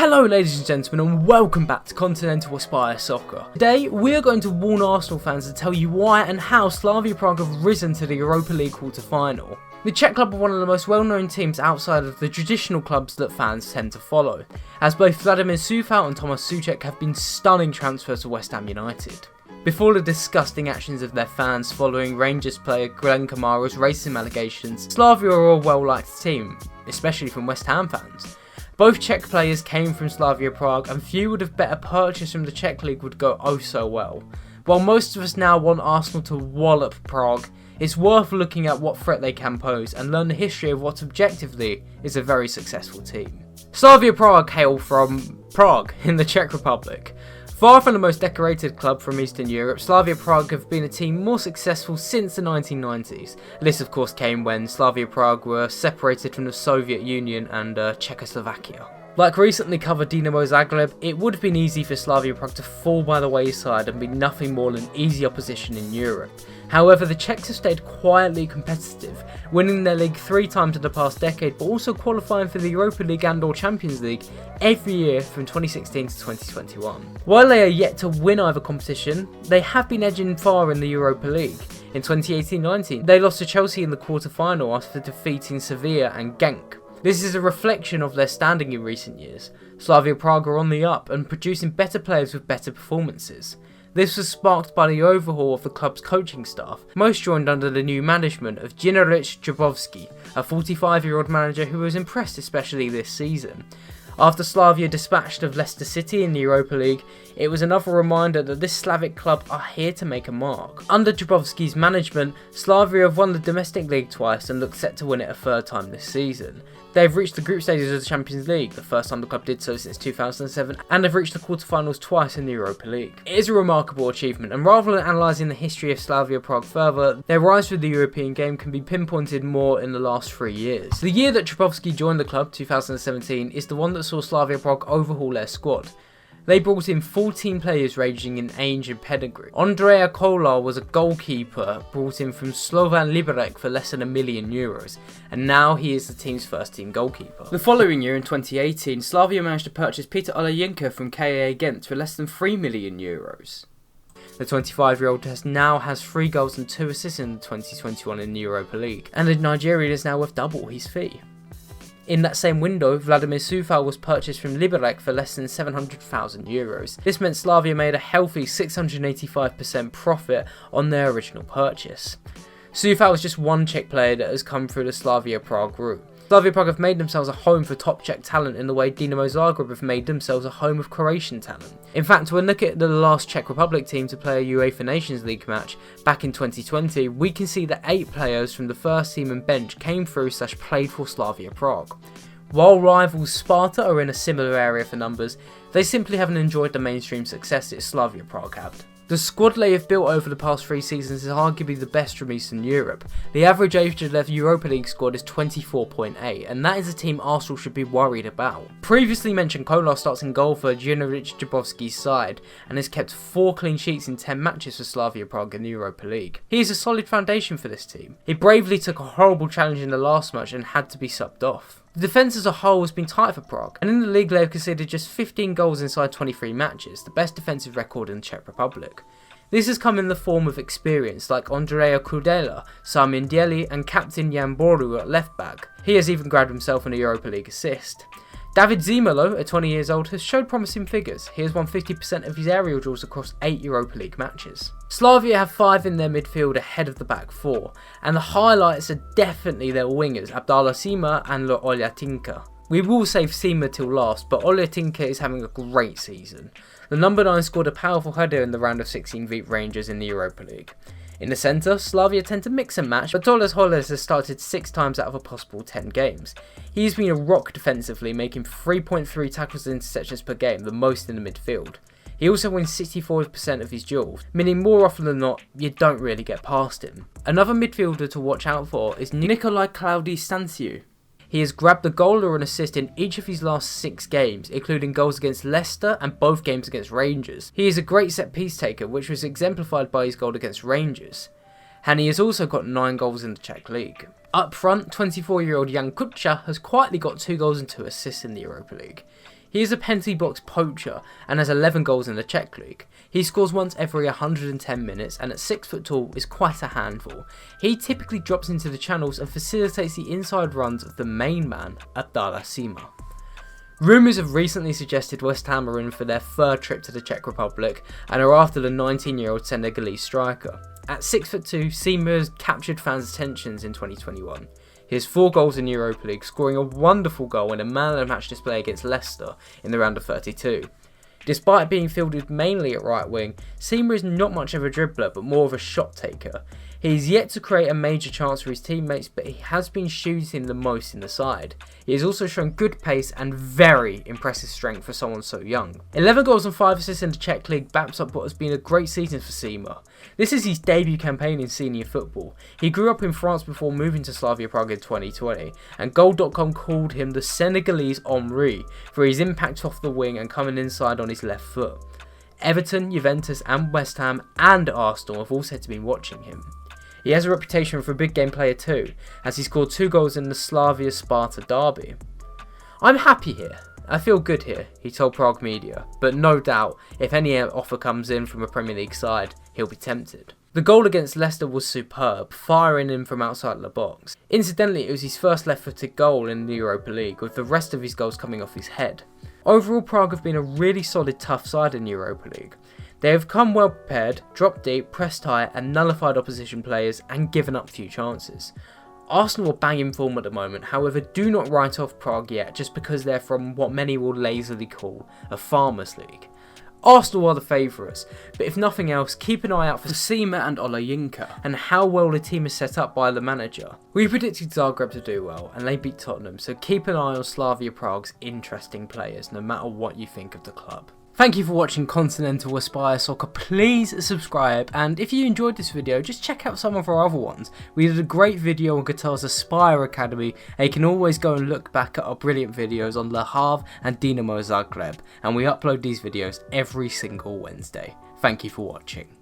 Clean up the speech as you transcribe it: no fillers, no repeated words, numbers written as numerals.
Hello ladies and gentlemen and welcome back to Continental Asprie Soccer. Today we are going to warn Arsenal fans and tell you why and how Slavia Prague have risen to the Europa League quarter-final. The Czech club are one of the most well-known teams outside of the traditional clubs that fans tend to follow, as both Vladimir and Tomas Soucek have been stunning transfers to West Ham United. Before the disgusting actions of their fans following Rangers player Glenn Kamara's racism allegations, Slavia are a well-liked team, especially from West Ham fans. Both Czech players came from Slavia Prague and few would have bet a purchase from the Czech League would go oh so well. While most of us now want Arsenal to wallop Prague, it's worth looking at what threat they can pose and learn the history of what objectively is a very successful team. Slavia Prague hail from Prague in the Czech Republic. Far from the most decorated club from Eastern Europe, Slavia Prague have been a team more successful since the 1990s. This of course came when Slavia Prague were separated from the Soviet Union and Czechoslovakia. Like recently covered Dinamo Zagreb, it would have been easy for Slavia Prague to fall by the wayside and be nothing more than easy opposition in Europe. However, the Czechs have stayed quietly competitive, winning their league 3 times in the past decade, but also qualifying for the Europa League and/or Champions League every year from 2016 to 2021. While they are yet to win either competition, they have been edging far in the Europa League. In 2018-19, they lost to Chelsea in the quarter-final after defeating Sevilla and Genk. This is a reflection of their standing in recent years. Slavia Prague are on the up and producing better players with better performances. This was sparked by the overhaul of the club's coaching staff, most joined under the new management of Jindřich Dubovský, a 45-year-old manager who was impressed especially this season. After Slavia dispatched of Leicester City in the Europa League, it was another reminder that this Slavic club are here to make a mark. Under Dubovský's management, Slavia have won the domestic league twice and look set to win it a 3rd time this season. They've reached the group stages of the Champions League, the first time the club did so since 2007, and they've reached the quarterfinals twice in the Europa League. It is a remarkable achievement, and rather than analysing the history of Slavia Prague further, their rise through the European game can be pinpointed more in the last 3 years. The year that Dubovský joined the club, 2017, is the one that saw Slavia Prague overhaul their squad. They brought in 14 players ranging in age and pedigree. Ondřeja Kolar was a goalkeeper brought in from Slovan Liberec for less than €1 million, and now he is the team's first team goalkeeper. The following year, in 2018, Slavia managed to purchase Peter Olejinka from KA Ghent for less than €3 million. The 25-year-old now has 3 goals and 2 assists in 2021 in the Europa League, and the Nigerian is now worth double his fee. In that same window, Vladimir was purchased from Liberec for less than €700,000. This meant Slavia made a healthy 685% profit on their original purchase. Coufal is just one Czech player that has come through the Slavia Prague route. Slavia Prague have made themselves a home for top Czech talent in the way Dinamo Zagreb have made themselves a home of Croatian talent. In fact, when looking at the last Czech Republic team to play a UEFA Nations League match back in 2020, we can see that 8 players from the first team and bench came through / played for Slavia Prague. While rivals Sparta are in a similar area for numbers, they simply haven't enjoyed the mainstream success that Slavia Prague had. The squad they have built over the past 3 seasons is arguably the best from Eastern Europe. The average age of their Europa League squad is 24.8, and that is a team Arsenal should be worried about. Previously mentioned Kolar starts in goal for Jindřich Dubovský's side, and has kept 4 clean sheets in 10 matches for Slavia Prague in the Europa League. He is a solid foundation for this team. He bravely took a horrible challenge in the last match and had to be subbed off. The defence as a whole has been tight for Prague, and in the league they have conceded just 15 goals inside 23 matches, the best defensive record in the Czech Republic. This has come in the form of experience like Ondřeja Kudela, Samin Dieli and captain Jan Boru at left back. He has even grabbed himself an Europa League assist. David Zimalo, at 20 years old, has showed promising figures. He has won 50% of his aerial duels across 8 Europa League matches. Slavia have 5 in their midfield ahead of the back 4, and the highlights are definitely their wingers, Abdallah Sima and Olejinka. We will save Sima till last, but Olejinka is having a great season. The number 9 scored a powerful header in the round of 16 beat Rangers in the Europa League. In the centre, Slavia tend to mix and match, but Tomas has started 6 times out of a possible 10 games. He's been a rock defensively, making 3.3 tackles and interceptions per game, the most in the midfield. He also wins 64% of his duels, meaning more often than not, you don't really get past him. Another midfielder to watch out for is Nikolai Claudi Stanciu. He has grabbed a goal or an assist in each of his last 6 games, including goals against Leicester and both games against Rangers. He is a great set-piece taker, which was exemplified by his goal against Rangers. And he has also got 9 goals in the Czech League. Up front, 24-year-old Jan Kuča has quietly got 2 goals and 2 assists in the Europa League. He is a penalty box poacher and has 11 goals in the Czech League. He scores once every 110 minutes and at 6 foot tall is quite a handful. He typically drops into the channels and facilitates the inside runs of the main man, Abdallah Sima. Rumours have recently suggested West Ham are in for their third trip to the Czech Republic and are after the 19-year-old Senegalese striker. At 6'2", Sima has captured fans' attentions in 2021. He has 4 goals in Europa League, scoring a wonderful goal in a man-of-the-match display against Leicester in the round of 32. Despite being fielded mainly at right wing, Sima is not much of a dribbler but more of a shot taker. He is yet to create a major chance for his teammates, but he has been shooting the most in the side. He has also shown good pace and very impressive strength for someone so young. 11 goals and 5 assists in the Czech League backs up what has been a great season for Sima. This is his debut campaign in senior football. He grew up in France before moving to Slavia Prague in 2020, and Goal.com called him the Senegalese Henry for his impact off the wing and coming inside on his left foot. Everton, Juventus and West Ham and Arsenal have all said to be watching him. He has a reputation for a big game player too, as he scored 2 goals in the Slavia Sparta derby. "I'm happy here. I feel good here," he told Prague Media, but no doubt, if any offer comes in from a Premier League side, he'll be tempted. The goal against Leicester was superb, firing in from outside the box. Incidentally, it was his first left-footed goal in the Europa League, with the rest of his goals coming off his head. Overall, Prague have been a really solid, tough side in the Europa League. They have come well prepared, dropped deep, pressed high and nullified opposition players and given up few chances. Arsenal are banging form at the moment, however do not write off Prague yet just because they're from what many will lazily call a farmers league. Arsenal are the favourites, but if nothing else, keep an eye out for Sima and Olayinka and how well the team is set up by the manager. We predicted Zagreb to do well and they beat Tottenham, so keep an eye on Slavia Prague's interesting players no matter what you think of the club. Thank you for watching Continental Asprie Soccer. Please subscribe, and if you enjoyed this video, just check out some of our other ones. We did a great video on Qatar's Aspire Academy, and you can always go and look back at our brilliant videos on Le Havre and Dinamo Zagreb, and we upload these videos every single Wednesday. Thank you for watching.